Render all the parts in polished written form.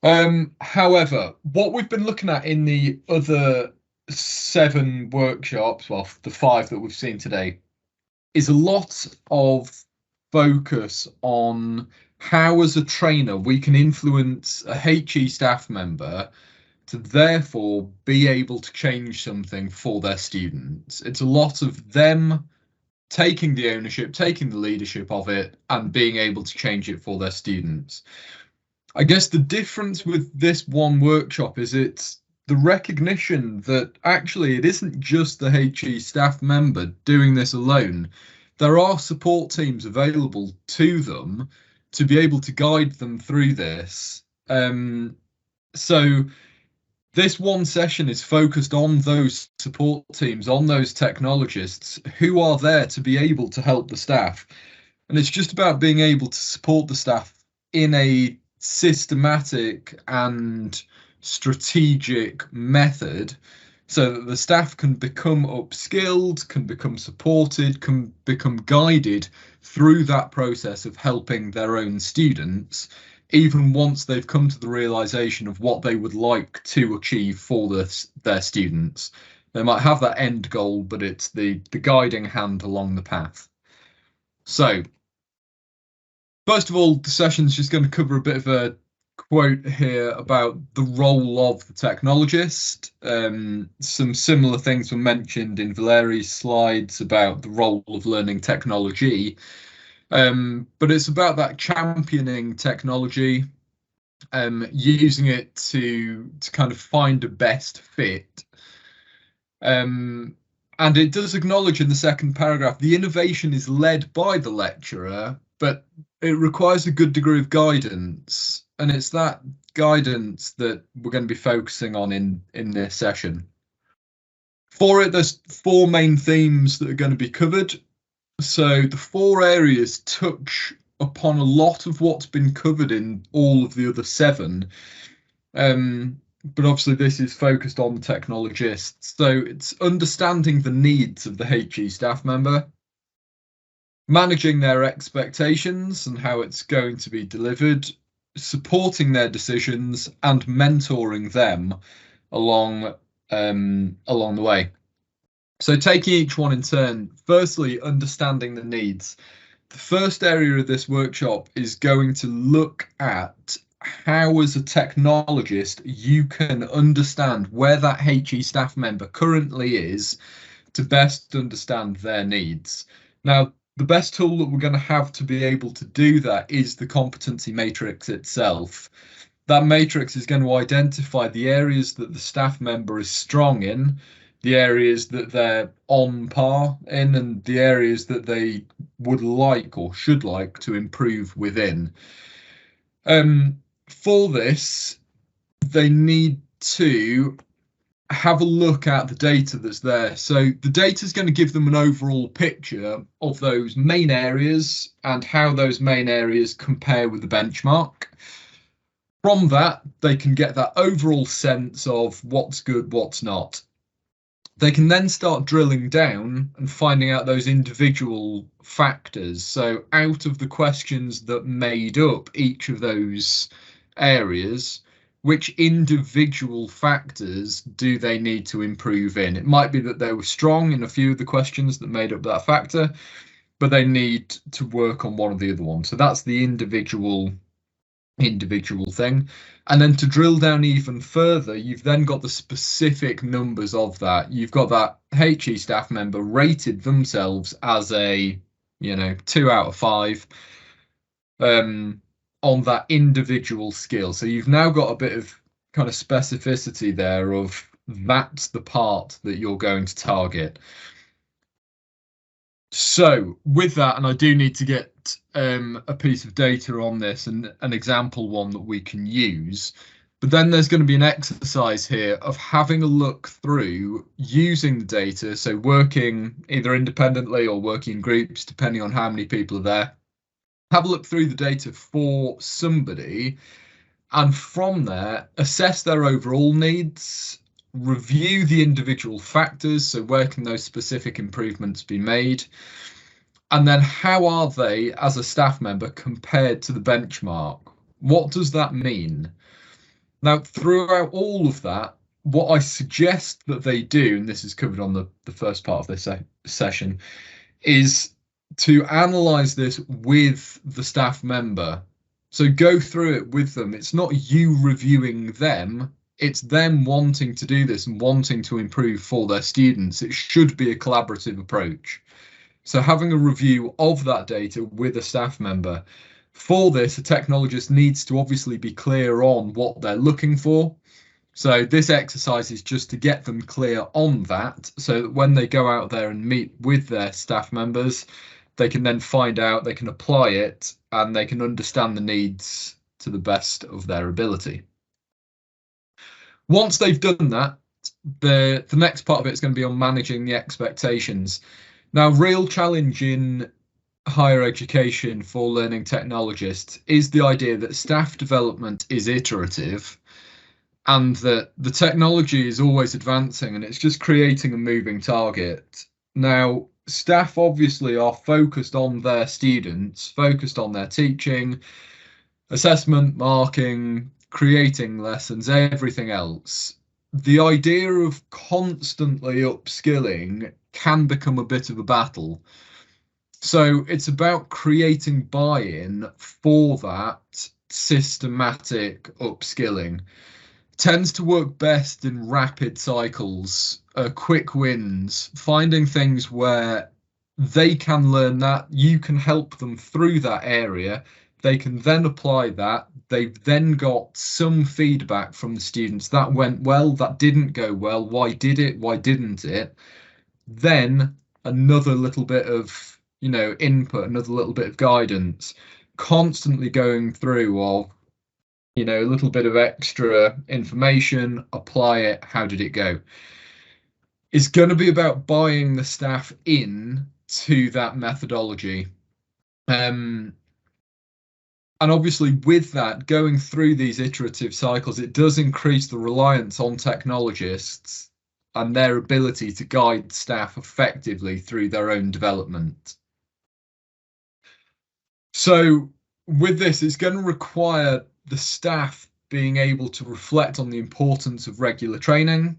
However, what we've been looking at in the other 7 workshops, well, the 5 that we've seen today, is a lot of focus on how, as a trainer, we can influence a HE staff member to therefore be able to change something for their students. It's a lot of them taking the ownership, taking the leadership of it, and being able to change it for their students. I guess the difference with this one workshop is it's the recognition that actually it isn't just the HE staff member doing this alone. There are support teams available to them to be able to guide them through this. So this one session is focused on those support teams, on those technologists who are there to be able to help the staff. And it's just about being able to support the staff in a systematic and strategic method so that the staff can become upskilled, can become supported, can become guided through that process of helping their own students, even once they've come to the realization of what they would like to achieve for their students. They might have that end goal, but it's the guiding hand along the path. So, first of all, the session's just going to cover a bit of a quote here about the role of the technologist. Some similar things were mentioned in Valeri's slides about the role of learning technology. But it's about that championing technology, using it to kind of find a best fit. And it does acknowledge in the second paragraph, the innovation is led by the lecturer, but it requires a good degree of guidance. And it's that guidance that we're going to be focusing on in this session. For it, there's 4 main themes that are going to be covered. So the 4 areas touch upon a lot of what's been covered in all of the other 7. But obviously this is focused on the technologists. So it's understanding the needs of the HE staff member, managing their expectations and how it's going to be delivered, supporting their decisions, and mentoring them along the way. So taking each one in turn, firstly, understanding the needs. The first area of this workshop is going to look at how, as a technologist, you can understand where that HE staff member currently is to best understand their needs. Now, the best tool that we're going to have to be able to do that is the competency matrix itself. That matrix is going to identify the areas that the staff member is strong in, the areas that they're on par in, and the areas that they would like or should like to improve within. For this, they need to have a look at the data that's there. So the data is going to give them an overall picture of those main areas and how those main areas compare with the benchmark. From that, they can get that overall sense of what's good, what's not. They can then start drilling down and finding out those individual factors. So out of the questions that made up each of those areas, which individual factors do they need to improve in? It might be that they were strong in a few of the questions that made up that factor, but they need to work on one of the other ones. So that's the individual thing. And then to drill down even further, you've then got the specific numbers of that. You've got that HE staff member rated themselves as a 2 out of 5 on that individual skill. So you've now got a bit of kind of specificity there of that's the part that you're going to target. So with that, and I do need to get a piece of data on this and an example one that we can use, but then there's going to be an exercise here of having a look through using the data. So working either independently or working in groups, depending on how many people are there. Have a look through the data for somebody, and from there, assess their overall needs, review the individual factors. So where can those specific improvements be made? And then how are they as a staff member compared to the benchmark? What does that mean? Now, throughout all of that, what I suggest that they do, and this is covered on the first part of this session, is to analyze this with the staff member. So go through it with them. It's not you reviewing them, it's them wanting to do this and wanting to improve for their students. It should be a collaborative approach. So having a review of that data with a staff member. For this, a technologist needs to obviously be clear on what they're looking for. So this exercise is just to get them clear on that, so that when they go out there and meet with their staff members, they can then find out, they can apply it, and they can understand the needs to the best of their ability. Once they've done that, the next part of it is going to be on managing the expectations. Now, real challenge in higher education for learning technologists is the idea that staff development is iterative and that the technology is always advancing and it's just creating a moving target. Now, staff obviously are focused on their students, focused on their teaching, assessment, marking, creating lessons, everything else. The idea of constantly upskilling can become a bit of a battle. So it's about creating buy-in for that systematic upskilling. Tends to work best in rapid cycles, quick wins, finding things where they can learn that, you can help them through that area, they can then apply that, they've then got some feedback from the students, that went well, that didn't go well, why did it, why didn't it? Then another little bit of input, another little bit of guidance, constantly going through of a little bit of extra information, apply it, how did it go? It's going to be about buying the staff in to that methodology. And obviously with that, going through these iterative cycles, it does increase the reliance on technologists and their ability to guide staff effectively through their own development. So with this, it's going to require the staff being able to reflect on the importance of regular training,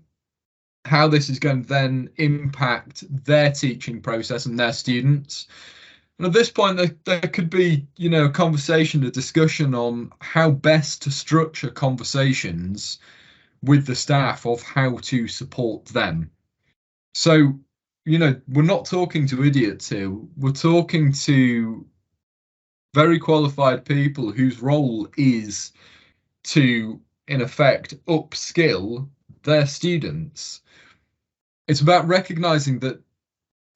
how this is going to then impact their teaching process and their students. And at this point, there could be, a conversation, a discussion on how best to structure conversations with the staff of how to support them. So, we're not talking to idiots here. We're talking to very qualified people whose role is to, in effect, upskill their students. It's about recognizing that,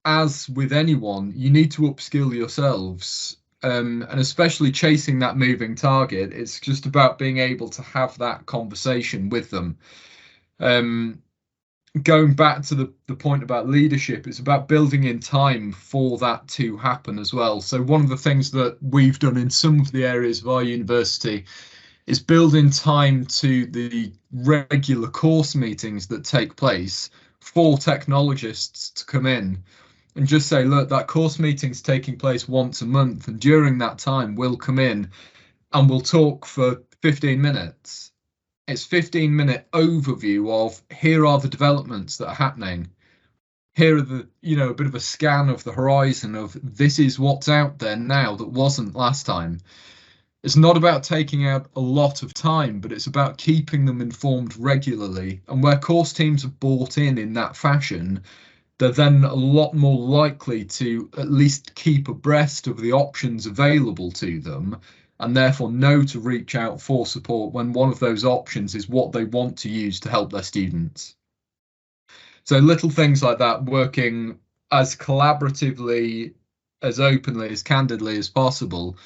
as with anyone, you need to upskill yourselves, and especially chasing that moving target. It's just about being able to have that conversation with them. Going back to the point about leadership, it's about building in time for that to happen as well. So one of the things that we've done in some of the areas of our university is building time to the regular course meetings that take place for technologists to come in and just say, look, that course meeting's taking place once a month, and during that time we'll come in and we'll talk for 15 minutes. It's 15-minute overview of, here are the developments that are happening. Here are the, a bit of a scan of the horizon of, this is what's out there now that wasn't last time. It's not about taking out a lot of time, but it's about keeping them informed regularly. And where course teams are bought in that fashion, they're then a lot more likely to at least keep abreast of the options available to them, and therefore know to reach out for support when one of those options is what they want to use to help their students. So little things like that, working as collaboratively, as openly, as candidly as possible,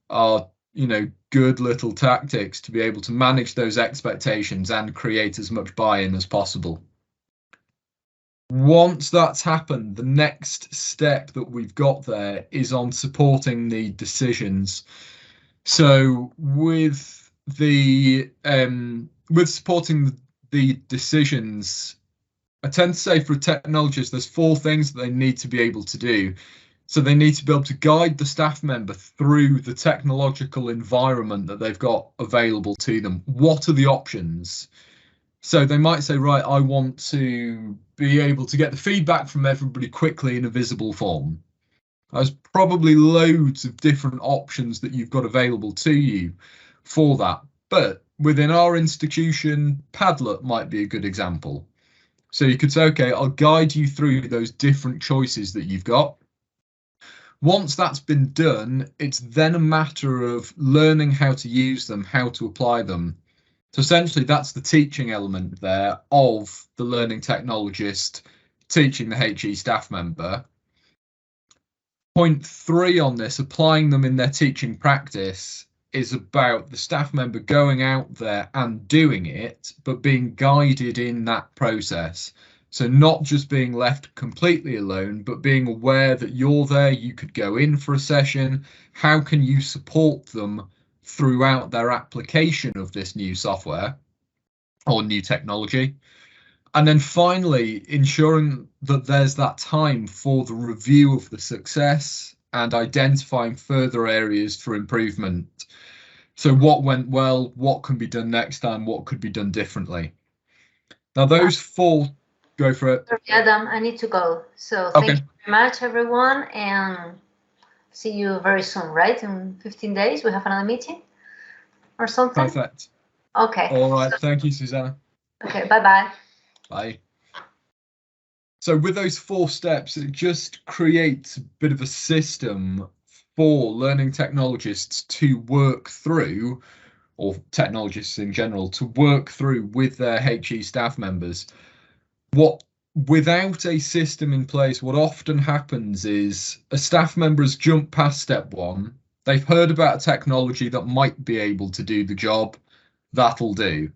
are, good little tactics to be able to manage those expectations and create as much buy-in as possible. Once that's happened, the next step that we've got there is on supporting the decisions. So with supporting the decisions, I tend to say for a technologist, there's 4 things that they need to be able to do. So they need to be able to guide the staff member through the technological environment that they've got available to them. What are the options? So they might say, right, I want to be able to get the feedback from everybody quickly in a visible form. There's probably loads of different options that you've got available to you for that. But within our institution, Padlet might be a good example. So you could say, okay, I'll guide you through those different choices that you've got. Once that's been done, it's then a matter of learning how to use them, how to apply them. So essentially, that's the teaching element there of the learning technologist teaching the HE staff member. Point 3 on this, applying them in their teaching practice, is about the staff member going out there and doing it, but being guided in that process. So not just being left completely alone, but being aware that you're there, you could go in for a session. How can you support them throughout their application of this new software or new technology? And then finally, ensuring that there's that time for the review of the success and identifying further areas for improvement. So what went well, what can be done next time, what could be done differently. Now those 4, go for it. Sorry, Adam, I need to go. So thank you very much, everyone, and see you very soon, right? In 15 days, we have another meeting or something? Perfect. Okay. All right. Thank you, Susanna. Okay, bye-bye. Bye. So with those 4 steps, it just creates a bit of a system for learning technologists to work through, or technologists in general, to work through with their HE staff members. Without a system in place, what often happens is a staff member has jumped past step 1. They've heard about a technology that might be able to do the job. That'll do.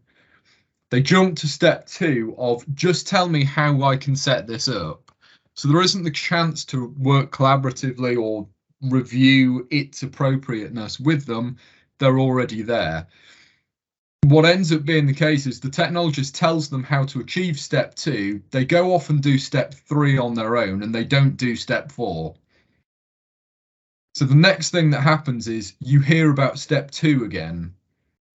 They jump to step 2 of just tell me how I can set this up. So there isn't the chance to work collaboratively or review its appropriateness with them. They're already there. What ends up being the case is the technologist tells them how to achieve step 2. They go off and do step 3 on their own, and they don't do step 4. So the next thing that happens is you hear about step 2 again,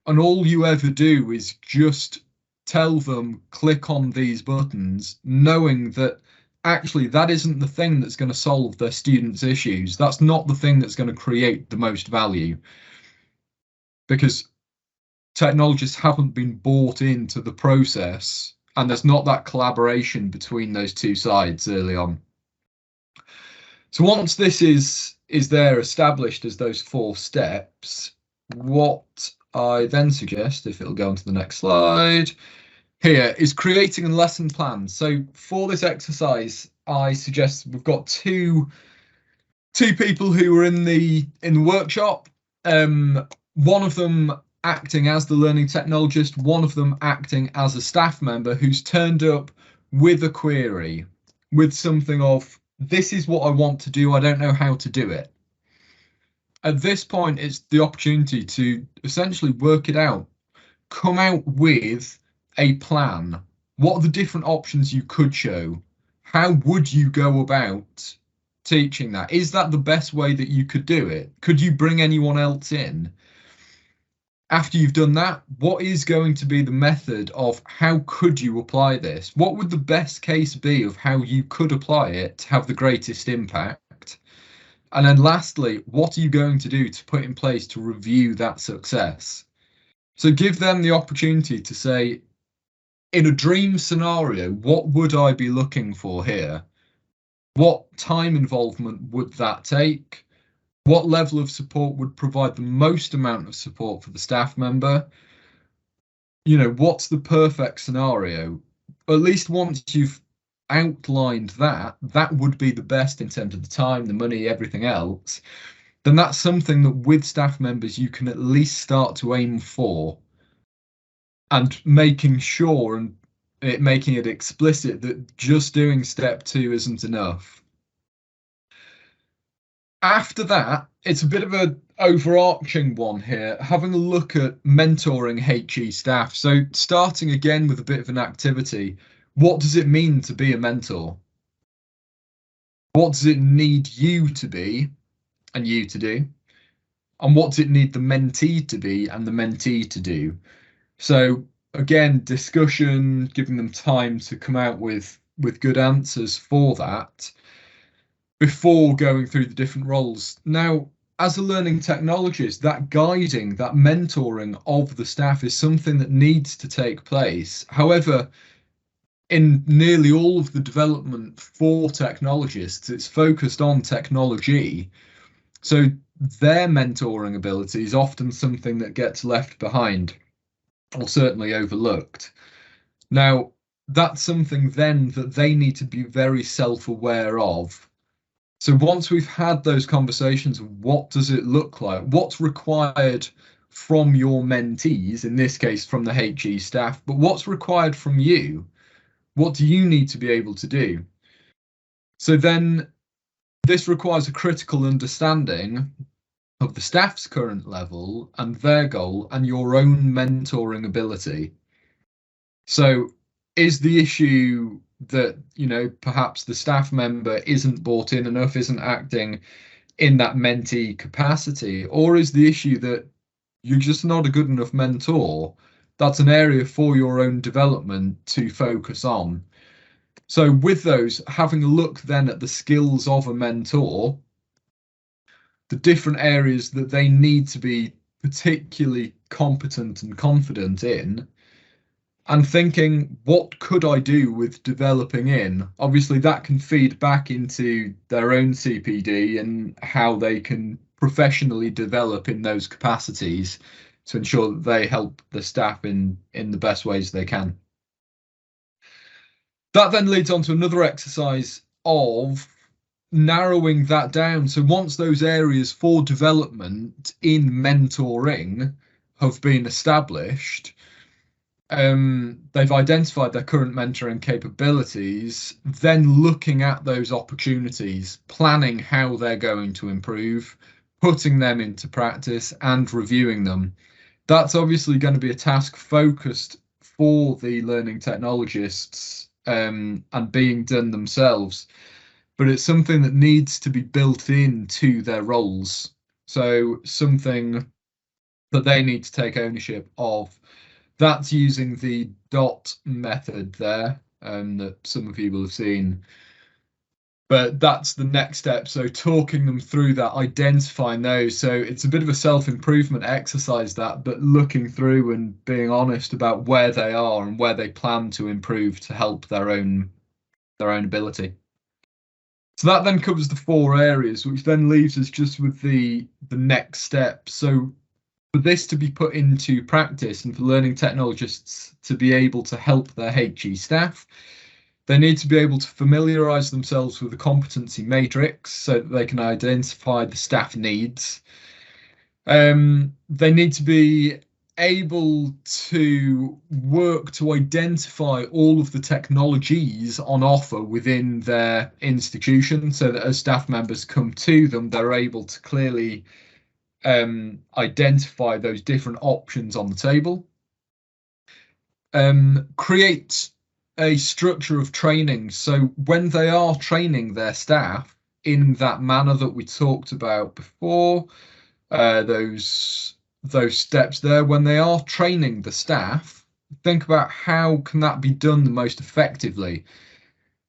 and all you ever do is just tell them, click on these buttons, knowing that actually that isn't the thing that's going to solve their students' issues. That's not the thing that's going to create the most value, because technologists haven't been bought into the process, and there's not that collaboration between those 2 sides early on. So once this is there established as those 4 steps, what I then suggest, if it'll go on to the next slide, here is creating a lesson plan. So for this exercise, I suggest we've got two people who are in the workshop. One of them acting as the learning technologist, one of them acting as a staff member who's turned up with a query, with something of, this is what I want to do, I don't know how to do it. At this point, it's the opportunity to essentially work it out, come out with a plan. What are the different options you could show? How would you go about teaching that? Is that the best way that you could do it? Could you bring anyone else in? After you've done that, what is going to be the method of how could you apply this? What would the best case be of how you could apply it to have the greatest impact? And then lastly, what are you going to do to put in place to review that success? So give them the opportunity to say, in a dream scenario, what would I be looking for here? What time involvement would that take? What level of support would provide the most amount of support for the staff member? You know, what's the perfect scenario? At least once you've outlined that, that would be the best in terms of the time, the money, everything else. Then that's something that with staff members you can at least start to aim for, and making sure and making it explicit that just doing step 2 isn't enough. After that, it's a bit of an overarching one here, having a look at mentoring HE staff. So starting again with a bit of an activity, what does it mean to be a mentor? What does it need you to be and you to do? And what does it need the mentee to be and the mentee to do? So again, discussion, giving them time to come out with good answers for that before going through the different roles. Now, as a learning technologist, that guiding, that mentoring of the staff is something that needs to take place. However, in nearly all of the development for technologists, it's focused on technology. So their mentoring ability is often something that gets left behind or certainly overlooked. Now, that's something then that they need to be very self-aware of. So once we've had those conversations, what does it look like? What's required from your mentees, in this case from the HE staff, but what's required from you? What do you need to be able to do? So then this requires a critical understanding of the staff's current level and their goal and your own mentoring ability. So is the issue that, perhaps the staff member isn't bought in enough, isn't acting in that mentee capacity, or is the issue that you're just not a good enough mentor? That's an area for your own development to focus on. So with those, having a look then at the skills of a mentor, the different areas that they need to be particularly competent and confident in, and thinking, what could I do with developing in? Obviously, that can feed back into their own CPD and how they can professionally develop in those capacities to ensure that they help the staff in the best ways they can. That then leads on to another exercise of narrowing that down. So once those areas for development in mentoring have been established, they've identified their current mentoring capabilities, then looking at those opportunities, planning how they're going to improve, putting them into practice and reviewing them. That's obviously going to be a task focused for the learning technologists and being done themselves, but it's something that needs to be built into their roles. So something that they need to take ownership of. That's using the DOT method there, that some of you will have seen. But that's the next step. So talking them through that, identifying those. So it's a bit of a self-improvement exercise, that, but looking through and being honest about where they are and where they plan to improve to help their own ability. So that then covers the 4 areas, which then leaves us just with the next step. So for this to be put into practice and for learning technologists to be able to help their HE staff, they need to be able to familiarise themselves with the competency matrix so that they can identify the staff needs. They need to be able to work to identify all of the technologies on offer within their institution so that as staff members come to them, they're able to clearly identify those different options on the table. Create a structure of training. So when they are training their staff in that manner that we talked about before, those steps there, when they are training the staff, think about how can that be done the most effectively.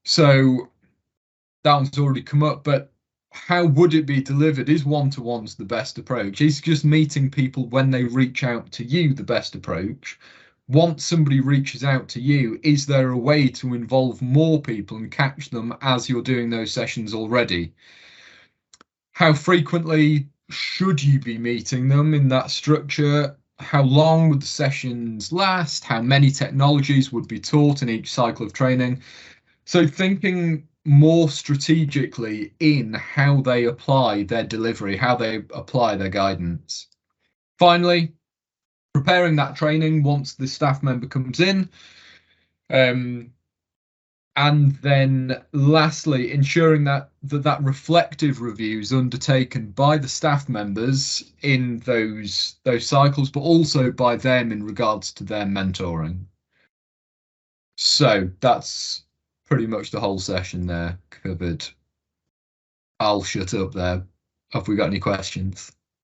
So that one's already come up, but how would it be delivered? Is one-to-ones the best approach? Is just meeting people when they reach out to you the best approach? Once somebody reaches out to you, is there a way to involve more people and catch them as you're doing those sessions already? How frequently should you be meeting them in that structure? How long would the sessions last? How many technologies would be taught in each cycle of training? So thinking more strategically in how they apply their delivery, how they apply their guidance. Finally, preparing that training once the staff member comes in. And then lastly, ensuring that reflective review is undertaken by the staff members in those cycles, but also by them in regards to their mentoring. So that's pretty much the whole session there covered. I'll shut up there. Have we got any questions?